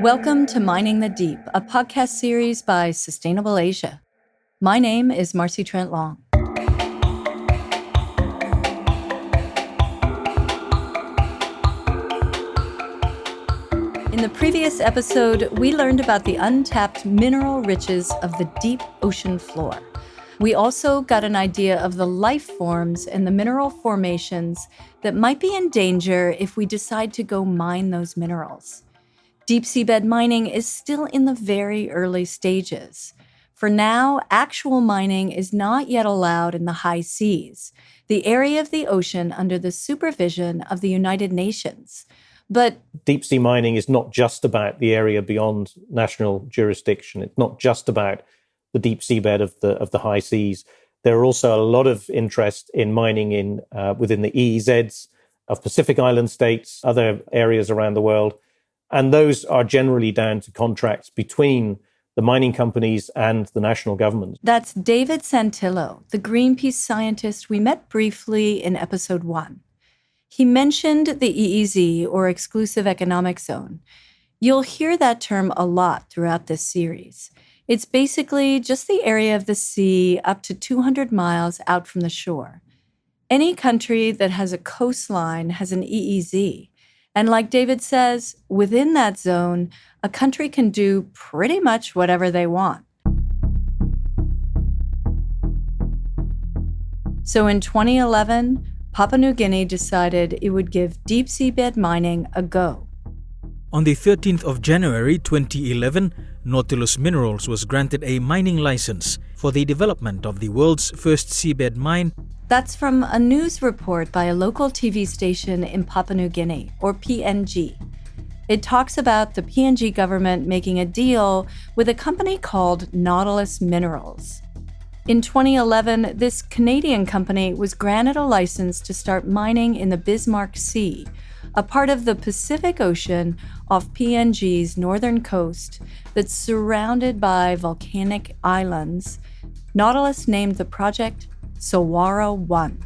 Welcome to Mining the Deep, a podcast series by Sustainable Asia. My name is Marcy Trent Long. In the previous episode, we learned about the untapped mineral riches of the deep ocean floor. We also got an idea of the life forms and the mineral formations that might be in danger if we decide to go mine those minerals. Deep seabed mining is still in the very early stages. For now, actual mining is not yet allowed in the high seas, the area of the ocean under the supervision of the United Nations. But deep sea mining is not just about the area beyond national jurisdiction. It's not just about the deep seabed of the high seas. There are also a lot of interest in mining in within the EEZs of Pacific Island states, other areas around the world. And those are generally down to contracts between the mining companies and the national government. That's David Santillo, the Greenpeace scientist we met briefly in episode 1. He mentioned the EEZ, or Exclusive Economic Zone. You'll hear that term a lot throughout this series. It's basically just the area of the sea up to 200 miles out from the shore. Any country that has a coastline has an EEZ. And like David says, within that zone, a country can do pretty much whatever they want. So in 2011, Papua New Guinea decided it would give deep seabed mining a go. On the 13th of January 2011, Nautilus Minerals was granted a mining license for the development of the world's first seabed mine. That's from a news report by a local TV station in Papua New Guinea, or PNG. It talks about the PNG government making a deal with a company called Nautilus Minerals. In 2011, this Canadian company was granted a license to start mining in the Bismarck Sea, a part of the Pacific Ocean off PNG's northern coast that's surrounded by volcanic islands. Nautilus named the project Solwara 1.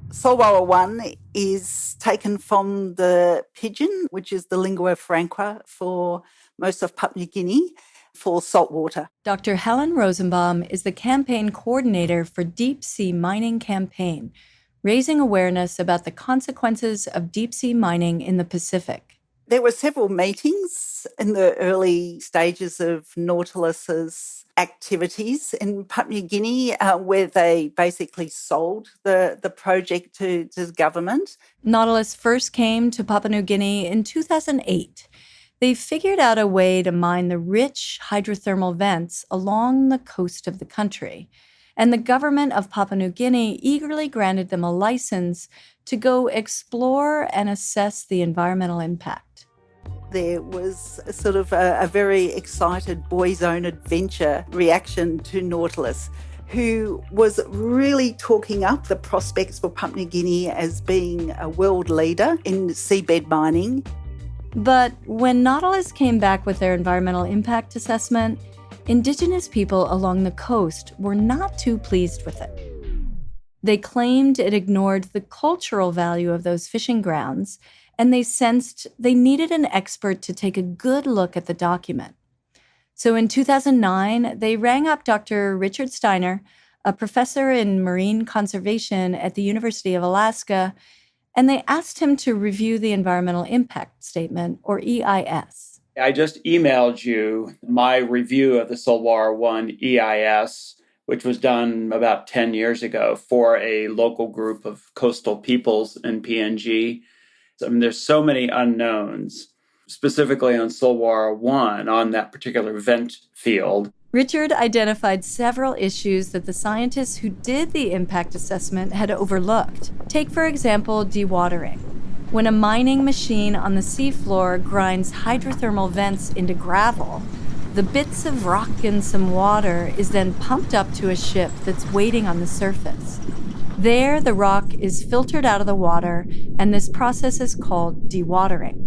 Solwara 1 is taken from the pidgin, which is the lingua franca for most of Papua New Guinea, for salt water. Dr. Helen Rosenbaum is the campaign coordinator for Deep Sea Mining Campaign, raising awareness about the consequences of deep sea mining in the Pacific. There were several meetings in the early stages of Nautilus's activities in Papua New Guinea where they basically sold the project to the government. Nautilus first came to Papua New Guinea in 2008. They figured out a way to mine the rich hydrothermal vents along the coast of the country, and the government of Papua New Guinea eagerly granted them a license to go explore and assess the environmental impact. There was a sort of a very excited boys' own adventure reaction to Nautilus, who was really talking up the prospects for Papua New Guinea as being a world leader in seabed mining. But when Nautilus came back with their environmental impact assessment, Indigenous people along the coast were not too pleased with it. They claimed it ignored the cultural value of those fishing grounds, and they sensed they needed an expert to take a good look at the document. So in 2009, they rang up Dr. Richard Steiner, a professor in marine conservation at the University of Alaska, and they asked him to review the Environmental Impact Statement, or EIS. I just emailed you my review of the Solwara 1 EIS, which was done about 10 years ago for a local group of coastal peoples in PNG. I mean, there's so many unknowns, specifically on Solwara 1, on that particular vent field. Richard identified several issues that the scientists who did the impact assessment had overlooked. Take, for example, dewatering. When a mining machine on the seafloor grinds hydrothermal vents into gravel, the bits of rock and some water is then pumped up to a ship that's waiting on the surface. There, the rock is filtered out of the water, and this process is called dewatering.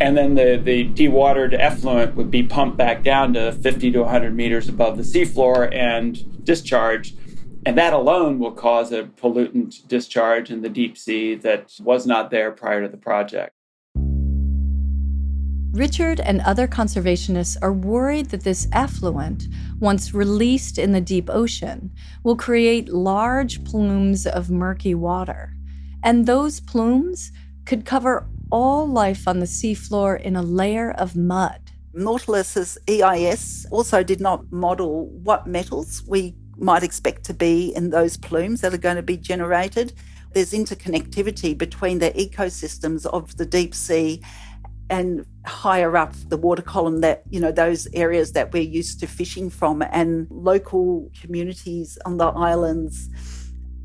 And then the dewatered effluent would be pumped back down to 50 to 100 meters above the seafloor and discharged And that alone will cause a pollutant discharge in the deep sea that was not there prior to the project. Richard and other conservationists are worried that this effluent, once released in the deep ocean, will create large plumes of murky water. And those plumes could cover all life on the seafloor in a layer of mud. Nautilus's EIS also did not model what metals we might expect to be in those plumes that are going to be generated. There's interconnectivity between the ecosystems of the deep sea and higher up the water column, that, those areas that we're used to fishing from, and local communities on the islands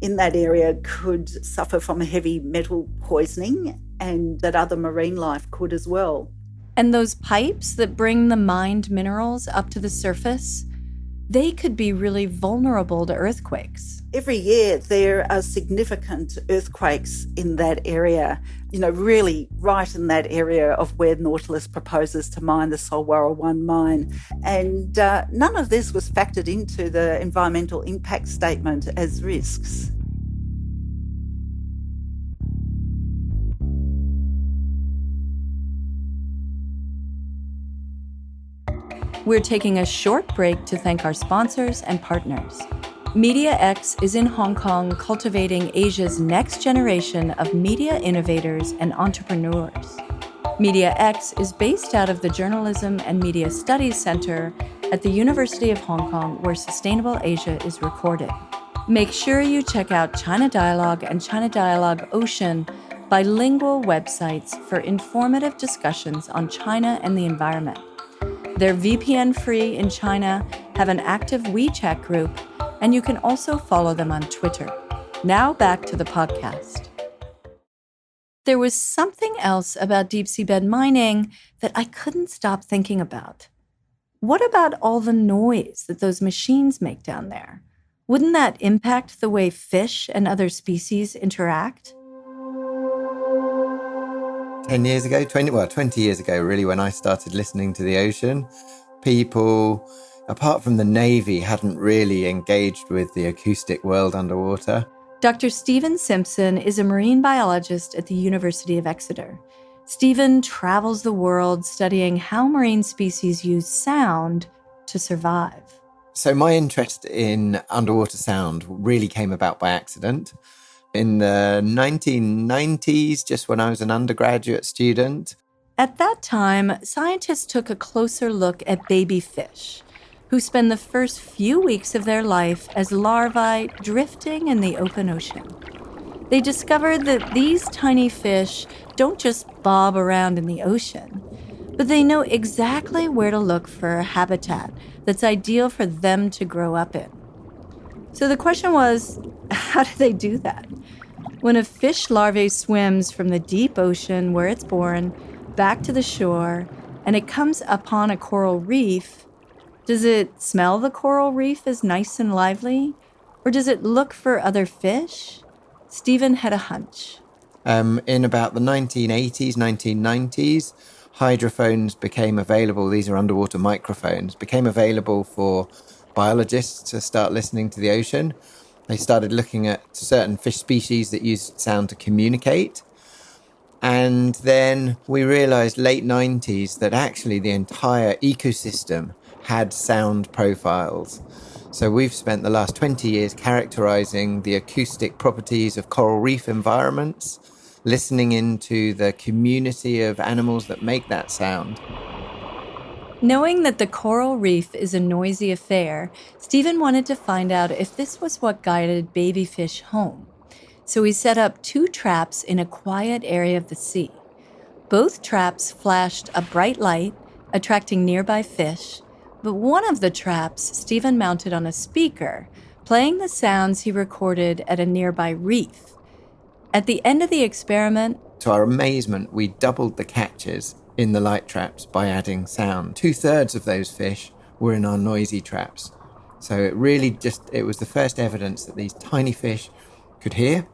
in that area could suffer from heavy metal poisoning, and that other marine life could as well. And those pipes that bring the mined minerals up to the surface, they could be really vulnerable to earthquakes. Every year there are significant earthquakes in that area, really right in that area of where Nautilus proposes to mine the Solwara 1 mine. And none of this was factored into the environmental impact statement as risks. We're taking a short break to thank our sponsors and partners. MediaX is in Hong Kong cultivating Asia's next generation of media innovators and entrepreneurs. MediaX is based out of the Journalism and Media Studies Center at the University of Hong Kong, where Sustainable Asia is recorded. Make sure you check out China Dialogue and Chinadialogueocean, bilingual websites for informative discussions on China and the environment. They're VPN-free in China, have an active WeChat group, and you can also follow them on Twitter. Now back to the podcast. There was something else about deep seabed mining that I couldn't stop thinking about. What about all the noise that those machines make down there? Wouldn't that impact the way fish and other species interact? 10 years ago, 20 years ago, really, when I started listening to the ocean, people, apart from the Navy, hadn't really engaged with the acoustic world underwater. Dr. Stephan Simpson is a marine biologist at the University of Exeter. Stephan travels the world studying how marine species use sound to survive. So my interest in underwater sound really came about by accident. In the 1990s, just when I was an undergraduate student. At that time, scientists took a closer look at baby fish, who spend the first few weeks of their life as larvae drifting in the open ocean. They discovered that these tiny fish don't just bob around in the ocean, but they know exactly where to look for a habitat that's ideal for them to grow up in. So the question was, how do they do that? When a fish larvae swims from the deep ocean where it's born back to the shore, and it comes upon a coral reef, does it smell the coral reef as nice and lively? Or does it look for other fish? Stephan had a hunch. In about the 1980s, 1990s, hydrophones became available. These are underwater microphones, became available for biologists to start listening to the ocean. They started looking at certain fish species that use sound to communicate. And then we realized late 90s that actually the entire ecosystem had sound profiles. So we've spent the last 20 years characterizing the acoustic properties of coral reef environments, listening into the community of animals that make that sound. Knowing that the coral reef is a noisy affair, Stephan wanted to find out if this was what guided baby fish home. So he set up 2 traps in a quiet area of the sea. Both traps flashed a bright light, attracting nearby fish, but one of the traps Stephan mounted on a speaker, playing the sounds he recorded at a nearby reef. At the end of the experiment, to our amazement, we doubled the catches in the light traps by adding sound. 2/3 of those fish were in our noisy traps. So it was the first evidence that these tiny fish could hear,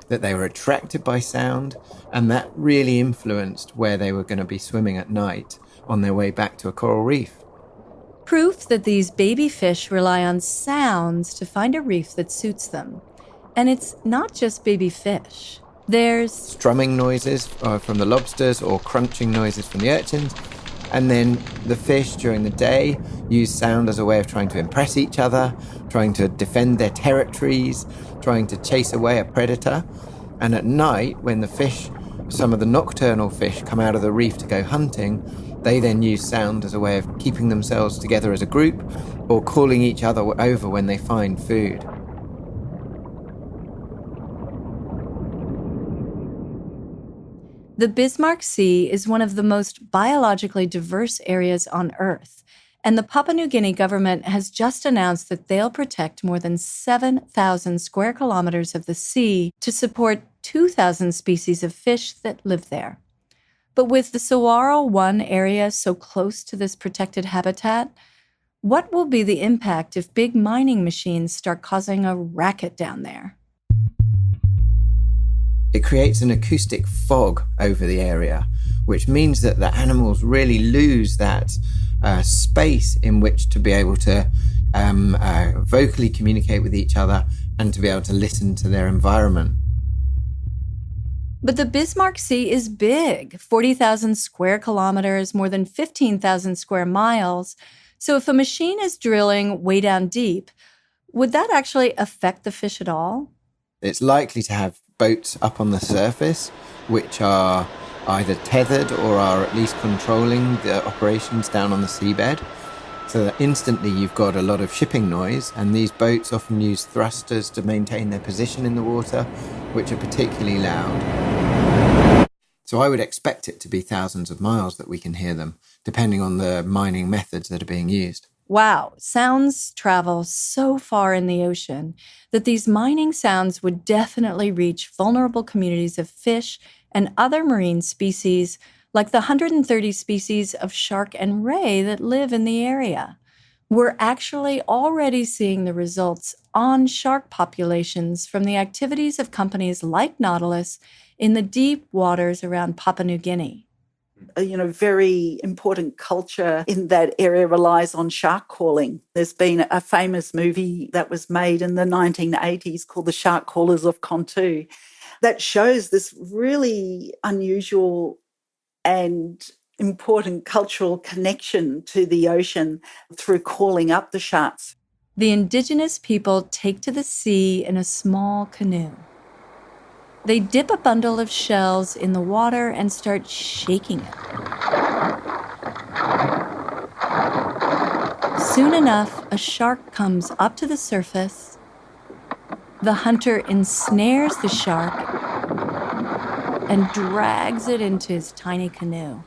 that they were attracted by sound, and that really influenced where they were going to be swimming at night on their way back to a coral reef. Proof that these baby fish rely on sounds to find a reef that suits them. And it's not just baby fish. There's strumming noises from the lobsters or crunching noises from the urchins. And then the fish during the day use sound as a way of trying to impress each other, trying to defend their territories, trying to chase away a predator. And at night, when the fish, some of the nocturnal fish, come out of the reef to go hunting, they then use sound as a way of keeping themselves together as a group or calling each other over when they find food. The Bismarck Sea is one of the most biologically diverse areas on Earth, and the Papua New Guinea government has just announced that they'll protect more than 7,000 square kilometers of the sea to support 2,000 species of fish that live there. But with the Saguaro 1 area so close to this protected habitat, what will be the impact if big mining machines start causing a racket down there? It creates an acoustic fog over the area, which means that the animals really lose that space in which to be able to vocally communicate with each other and to be able to listen to their environment. But the Bismarck Sea is big, 40,000 square kilometers, more than 15,000 square miles. So if a machine is drilling way down deep, would that actually affect the fish at all? It's likely to have boats up on the surface, which are either tethered or are at least controlling the operations down on the seabed. So that instantly you've got a lot of shipping noise, and these boats often use thrusters to maintain their position in the water, which are particularly loud. So I would expect it to be thousands of miles that we can hear them, depending on the mining methods that are being used. Wow, sounds travel so far in the ocean that these mining sounds would definitely reach vulnerable communities of fish and other marine species, like the 130 species of shark and ray that live in the area. We're actually already seeing the results on shark populations from the activities of companies like Nautilus in the deep waters around Papua New Guinea. Very important culture in that area relies on shark calling. There's been a famous movie that was made in the 1980s called The Shark Callers of Kaupun that shows this really unusual and important cultural connection to the ocean through calling up the sharks. The indigenous people take to the sea in a small canoe. They dip a bundle of shells in the water and start shaking it. Soon enough, a shark comes up to the surface. The hunter ensnares the shark and drags it into his tiny canoe.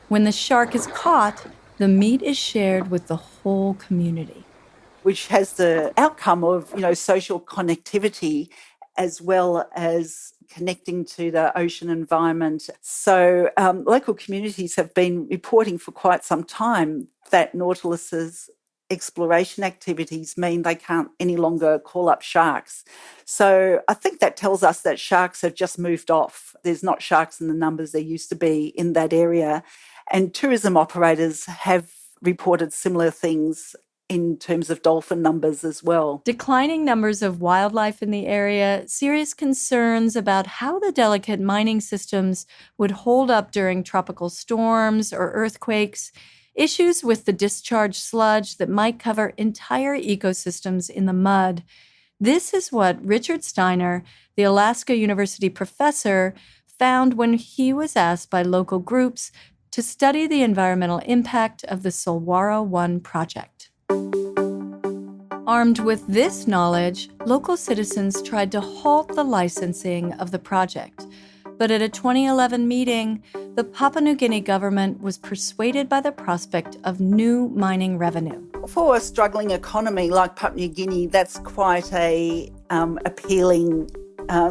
When the shark is caught, the meat is shared with the whole community, which has the outcome of, social connectivity as well as connecting to the ocean environment. So local communities have been reporting for quite some time that Nautilus's exploration activities mean they can't any longer call up sharks. So I think that tells us that sharks have just moved off. There's not sharks in the numbers there used to be in that area. And tourism operators have reported similar things in terms of dolphin numbers as well. Declining numbers of wildlife in the area, serious concerns about how the delicate mining systems would hold up during tropical storms or earthquakes, issues with the discharge sludge that might cover entire ecosystems in the mud. This is what Richard Steiner, the Alaska University professor, found when he was asked by local groups to study the environmental impact of the Saguaro 1 project. Armed with this knowledge, local citizens tried to halt the licensing of the project. But at a 2011 meeting, the Papua New Guinea government was persuaded by the prospect of new mining revenue. For a struggling economy like Papua New Guinea, that's quite a appealing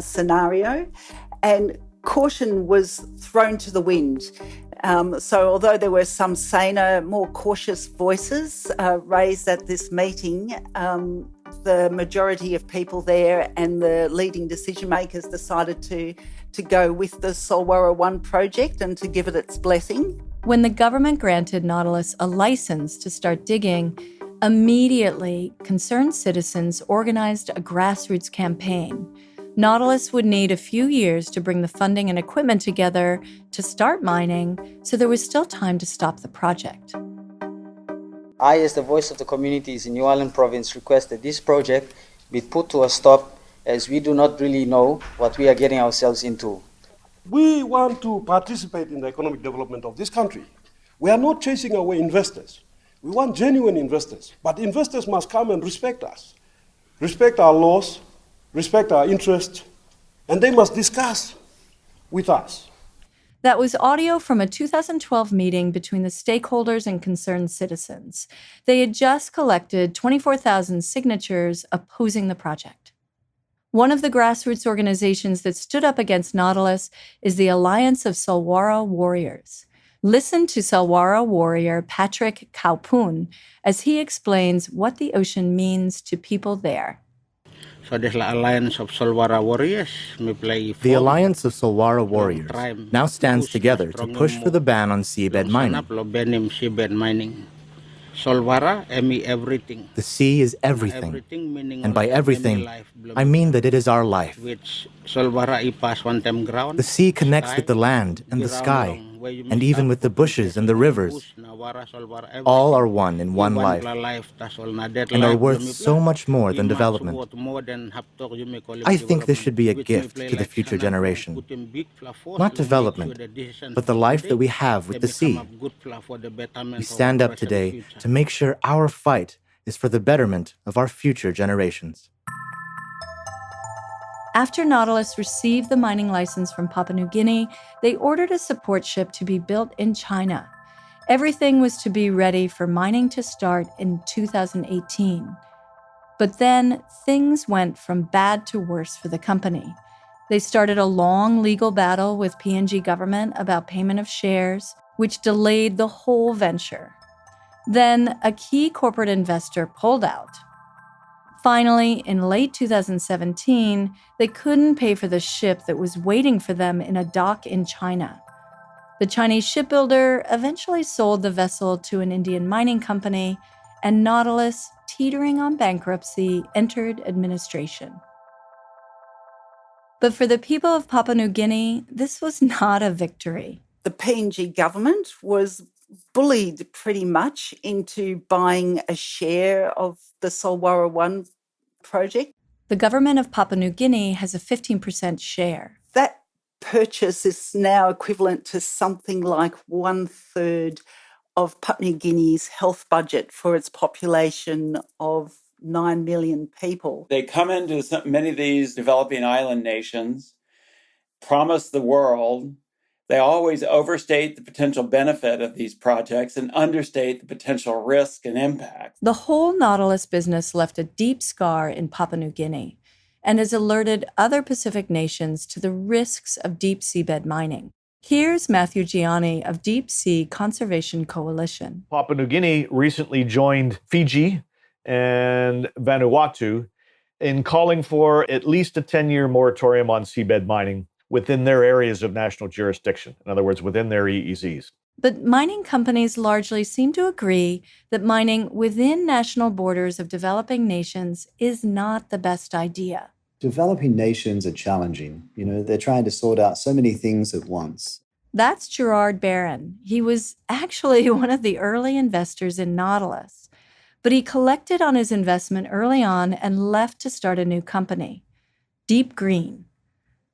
scenario. And caution was thrown to the wind. So although there were some saner, more cautious voices raised at this meeting, the majority of people there and the leading decision makers decided to go with the Saguaro 1 project and to give it its blessing. When the government granted Nautilus a license to start digging, immediately concerned citizens organized a grassroots campaign. Nautilus would need a few years to bring the funding and equipment together to start mining, so there was still time to stop the project. I, as the voice of the communities in New Ireland Province, request that this project be put to a stop, as we do not really know what we are getting ourselves into. We want to participate in the economic development of this country. We are not chasing away investors. We want genuine investors, but investors must come and respect us, respect our laws, respect our interests, and they must discuss with us. That was audio from a 2012 meeting between the stakeholders and concerned citizens. They had just collected 24,000 signatures opposing the project. One of the grassroots organizations that stood up against Nautilus is the Alliance of Solwara Warriors. Listen to Solwara warrior Patrick Kaupun as he explains what the ocean means to people there. So the Alliance of Solwara Warriors The Alliance of Solwara Warriors now stands together to push for the ban on seabed mining. Solwara, everything. The sea is everything, and by everything, I mean that it is our life. The sea connects with the land and the sky, and even with the bushes and the rivers. All are one in one life, and are worth so much more than development. I think this should be a gift to the future generation. Not development, but the life that we have with the sea. We stand up today to make sure our fight is for the betterment of our future generations. After Nautilus received the mining license from Papua New Guinea, they ordered a support ship to be built in China. Everything was to be ready for mining to start in 2018. But then things went from bad to worse for the company. They started a long legal battle with PNG government about payment of shares, which delayed the whole venture. Then a key corporate investor pulled out. Finally, in late 2017, they couldn't pay for the ship that was waiting for them in a dock in China. The Chinese shipbuilder eventually sold the vessel to an Indian mining company, and Nautilus, teetering on bankruptcy, entered administration. But for the people of Papua New Guinea, this was not a victory. The PNG government was bullied pretty much into buying a share of the Solwara 1 project. The government of Papua New Guinea has a 15% share. That purchase is now equivalent to something like 1/3 of Papua New Guinea's health budget for its population of 9 million people. They come into many of these developing island nations, promise the world. They always overstate the potential benefit of these projects and understate the potential risk and impact. The whole Nautilus business left a deep scar in Papua New Guinea and has alerted other Pacific nations to the risks of deep seabed mining. Here's Matthew Gianni of Deep Sea Conservation Coalition. Papua New Guinea recently joined Fiji and Vanuatu in calling for at least a 10-year moratorium on seabed mining within their areas of national jurisdiction, in other words, within their EEZs. But mining companies largely seem to agree that mining within national borders of developing nations is not the best idea. Developing nations are challenging. They're trying to sort out so many things at once. That's Gerard Barron. He was actually one of the early investors in Nautilus, but he collected on his investment early on and left to start a new company, Deep Green.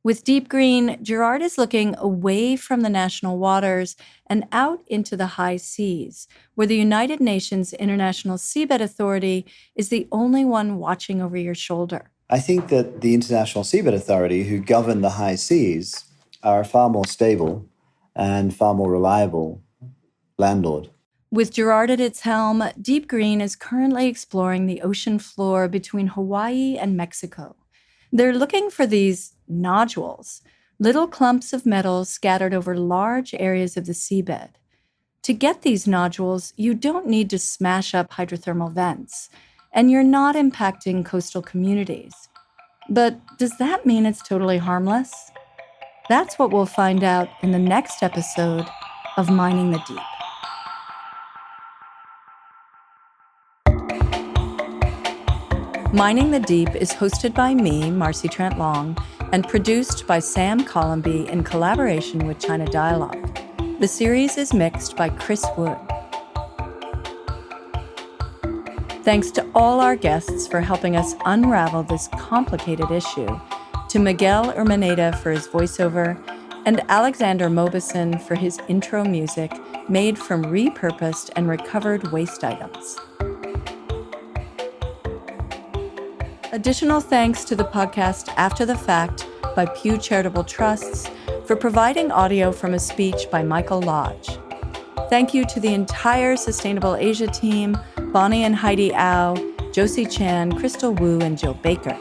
With Deep Green, Gerard is looking away from the national waters and out into the high seas, where the United Nations International Seabed Authority is the only one watching over your shoulder. I think that the International Seabed Authority, who govern the high seas, are a far more stable and far more reliable landlord. With Gerard at its helm, Deep Green is currently exploring the ocean floor between Hawaii and Mexico. They're looking for these nodules, little clumps of metal scattered over large areas of the seabed. To get these nodules, you don't need to smash up hydrothermal vents, and you're not impacting coastal communities. But does that mean it's totally harmless? That's what we'll find out in the next episode of Mining the Deep. Mining the Deep is hosted by me, Marcy Trent Long, and produced by Sam Colombie in collaboration with China Dialogue. The series is mixed by Chris Wood. Thanks to all our guests for helping us unravel this complicated issue, to Miguel Urmeneta for his voiceover, and Alexander Mobison for his intro music made from repurposed and recovered waste items. Additional thanks to the podcast After the Fact by Pew Charitable Trusts for providing audio from a speech by Michael Lodge. Thank you to the entire Sustainable Asia team, Bonnie and Heidi Au, Josie Chan, Crystal Wu, and Jill Baker.